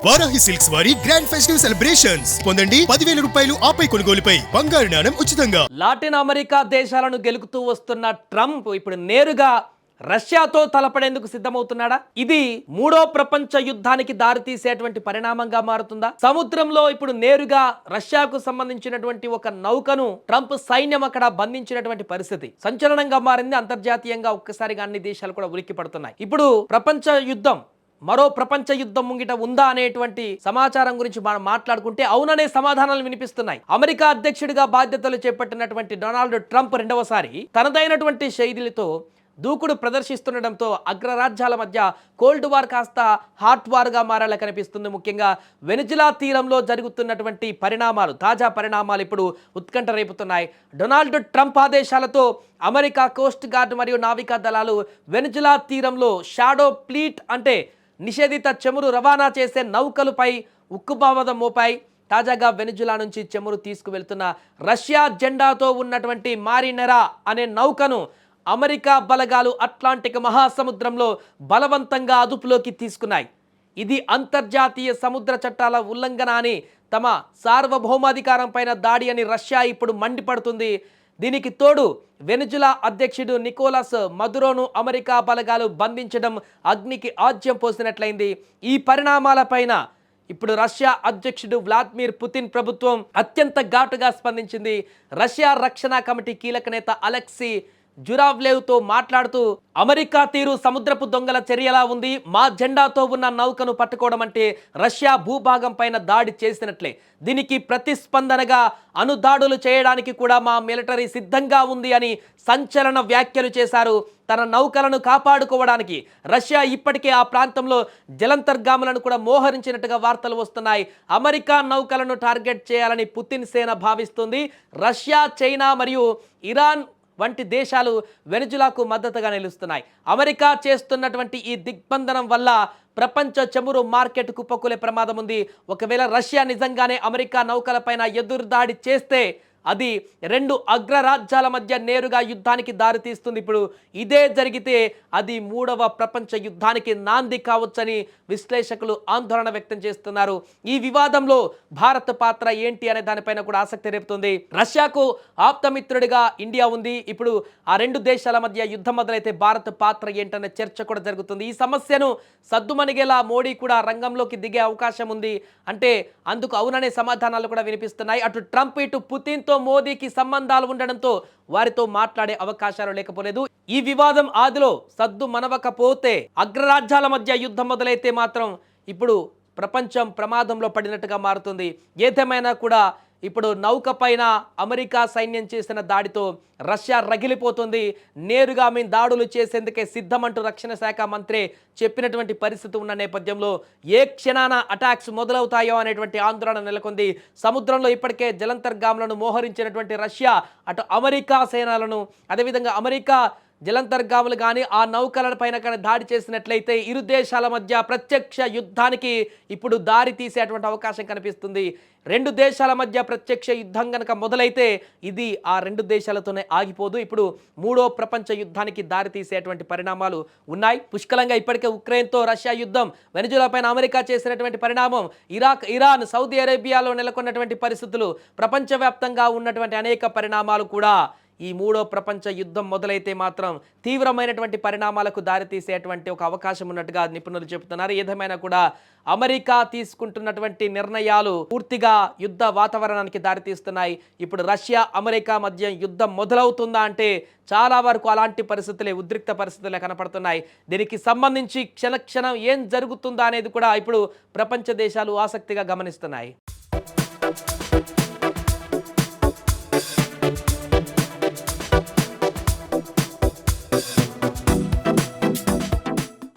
Varahi silks వారి grand festive celebrations పొందండి 10,000 రూపాయలు ఆపై కొనుగోలుపై బంగారు నాణెం ఉచితంగా. లాటిన్ అమెరికా దేశాలను గెలుకుతూ వస్తున్న ట్రంప్ ఇప్పుడు నేరుగా రష్యాతో తలపడేందుకు సిద్ధమవుతున్నాడా? ఇది మూడో ప్రపంచ యుద్ధానికి దారితీసేటువంటి పరిణామంగా మారుతుందా? సముద్రంలో ఇప్పుడు నేరుగా రష్యాకు సంబంధించినటువంటి ఒక నౌకను ట్రంప్ సైన్యం అక్కడ బంధించినటువంటి పరిస్థితి సంచలనంగా మారింది. అంతర్జాతీయంగా ఒక్కసారిగా అన్ని దేశాలు కూడా ఉలిక్కి పడుతున్నాయి. ఇప్పుడు ప్రపంచ యుద్ధం, మరో ప్రపంచ యుద్ధం ముంగిట ఉందా అనేటువంటి సమాచారం గురించి మనం మాట్లాడుకుంటే అవుననే సమాధానాలు వినిపిస్తున్నాయి. అమెరికా అధ్యక్షుడిగా బాధ్యతలు చేపట్టినటువంటి డొనాల్డ్ ట్రంప్ రెండవసారి తనదైనటువంటి శైలితో దూకుడు ప్రదర్శిస్తుండటంతో అగ్రరాజ్యాల మధ్య కోల్డ్ వార్ కాస్త హాట్ వార్గా మారేలా కనిపిస్తుంది. ముఖ్యంగా వెనిజులా తీరంలో జరుగుతున్నటువంటి తాజా పరిణామాలు ఇప్పుడు ఉత్కంఠ రేపుతున్నాయి. డొనాల్డ్ ట్రంప్ ఆదేశాలతో అమెరికా కోస్ట్ గార్డ్ మరియు నావికా దళాలు వెనిజులా తీరంలో షాడో ఫ్లీట్ అంటే నిషేధిత చమురు రవాణా చేసే నౌకలపై ఉక్కుపావదం మోపాయి. తాజాగా వెనిజులా నుంచి చమురు తీసుకువెళ్తున్న రష్యా జెండాతో ఉన్నటువంటి మారినెరా అనే నౌకను అమెరికా బలగాలు అట్లాంటిక్ మహాసముద్రంలో బలవంతంగా అదుపులోకి తీసుకున్నాయి. ఇది అంతర్జాతీయ సముద్ర చట్టాల ఉల్లంఘన అని, తమ సార్వభౌమాధికారం పైన దాడి అని రష్యా ఇప్పుడు మండిపడుతుంది. దీనికి తోడు వెనిజులా అధ్యక్షుడు నికోలస్ మదురోను అమెరికా బలగాలు బంధించడం అగ్నికి ఆజ్యం పోసినట్లయింది. ఈ పరిణామాలపైన ఇప్పుడు రష్యా అధ్యక్షుడు వ్లాదిమిర్ పుతిన్ ప్రభుత్వం అత్యంత ఘాటుగా స్పందించింది. రష్యా రక్షణ కమిటీ కీలక నేత అలెక్సీ జురావ్లేవ్తో మాట్లాడుతూ అమెరికా తీరు సముద్రపు దొంగల చర్యలా ఉంది, మా జెండాతో ఉన్న నౌకను పట్టుకోవడం అంటే రష్యా భూభాగం పైన దాడి చేసినట్లే, దీనికి ప్రతిస్పందనగా అనుదాడులు చేయడానికి కూడా మా మిలిటరీ సిద్ధంగా ఉంది అని సంచలన వ్యాఖ్యలు చేశారు. తన నౌకలను కాపాడుకోవడానికి రష్యా ఇప్పటికే ఆ ప్రాంతంలో జలంతర్గాములను కూడా మోహరించినట్టుగా వార్తలు వస్తున్నాయి. అమెరికా నౌకలను టార్గెట్ చేయాలని పుతిన్ సేన భావిస్తుంది. రష్యా, చైనా మరియు ఇరాన్ వంటి దేశాలు వెనిజులాకు మద్దతుగా నిలుస్తున్నాయి. అమెరికా చేస్తున్నటువంటి ఈ దిగ్బంధనం వల్ల ప్రపంచ చమురు మార్కెట్ కుప్పకూలే ప్రమాదం ఉంది. ఒకవేళ రష్యా నిజంగానే అమెరికా నౌకలపైన ఎదురుదాడి చేస్తే అది రెండు అగ్రరాజ్యాల మధ్య నేరుగా యుద్ధానికి దారితీస్తుంది. ఇప్పుడు ఇదే జరిగితే అది మూడవ ప్రపంచ యుద్ధానికి నాంది కావచ్చని విశ్లేషకులు ఆందోళన వ్యక్తం చేస్తున్నారు. ఈ వివాదంలో భారత్ పాత్ర ఏంటి అనే దానిపైన కూడా ఆసక్తి రేపుతుంది. రష్యాకు ఆప్తమిత్రుడిగా ఇండియా ఉంది. ఇప్పుడు ఆ రెండు దేశాల మధ్య యుద్ధం మొదలైతే భారత్ పాత్ర ఏంటనే చర్చ కూడా జరుగుతుంది. ఈ సమస్యను సద్దుమణిగేలా మోడీ కూడా రంగంలోకి దిగే అవకాశం ఉంది అంటే అందుకు అవుననే సమాధానాలు కూడా వినిపిస్తున్నాయి. అటు ట్రంప్ ఇటు పుతిన్తో మోదీకి సంబంధాలు ఉండడంతో వారితో మాట్లాడే అవకాశాలు లేకపోలేదు. ఈ వివాదం ఆదిలో సద్దు మనవకపోతే అగ్రరాజ్యాల మధ్య యుద్ధం మొదలైతే మాత్రం ఇప్పుడు ప్రపంచం ప్రమాదంలో పడినట్టుగా మారుతుంది. ఏదేమైనా కూడా ఇప్పుడు నౌక పైన అమెరికా సైన్యం చేసిన దాడితో రష్యా రగిలిపోతుంది. నేరుగా మేము దాడులు చేసేందుకే సిద్ధమంటూ రక్షణ శాఖ మంత్రి చెప్పినటువంటి పరిస్థితి ఉన్న నేపథ్యంలో ఏ క్షణాన అటాక్స్ మొదలవుతాయో అనేటువంటి ఆందోళన నెలకొంది. సముద్రంలో ఇప్పటికే జలంతర్గాములను మోహరించినటువంటి రష్యా అటు అమెరికా సేనలను, అదేవిధంగా అమెరికా జలంతర్గాములు కానీ ఆ నౌకలపైన కానీ దాడి చేసినట్లయితే ఇరు దేశాల మధ్య ప్రత్యక్ష యుద్ధానికి ఇప్పుడు దారి తీసేటువంటి అవకాశం కనిపిస్తుంది. రెండు దేశాల మధ్య ప్రత్యక్ష యుద్ధం కనుక మొదలైతే ఇది ఆ రెండు దేశాలతోనే ఆగిపోదు. ఇప్పుడు మూడో ప్రపంచ యుద్ధానికి దారి తీసేటువంటి పరిణామాలు ఉన్నాయి. పుష్కలంగా ఇప్పటికే ఉక్రెయిన్తో రష్యా యుద్ధం, వెనిజులా పైన అమెరికా చేసినటువంటి పరిణామం, ఇరాక్, ఇరాన్, సౌదీ అరేబియాలో నెలకొన్నటువంటి పరిస్థితులు, ప్రపంచవ్యాప్తంగా ఉన్నటువంటి అనేక పరిణామాలు కూడా ఈ మూడో ప్రపంచ యుద్ధం మొదలైతే మాత్రం తీవ్రమైనటువంటి పరిణామాలకు దారితీసేటువంటి ఒక అవకాశం ఉన్నట్టుగా నిపుణులు చెబుతున్నారు. ఏదేమైనా కూడా అమెరికా తీసుకుంటున్నటువంటి నిర్ణయాలు పూర్తిగా యుద్ధ వాతావరణానికి దారితీస్తున్నాయి. ఇప్పుడు రష్యా, అమెరికా మధ్య యుద్ధం మొదలవుతుందా అంటే చాలా వరకు అలాంటి పరిస్థితులే, ఉద్రిక్త పరిస్థితులే కనపడుతున్నాయి. దీనికి సంబంధించి క్షణక్షణం ఏం జరుగుతుందా అనేది కూడా ఇప్పుడు ప్రపంచ దేశాలు ఆసక్తిగా గమనిస్తున్నాయి.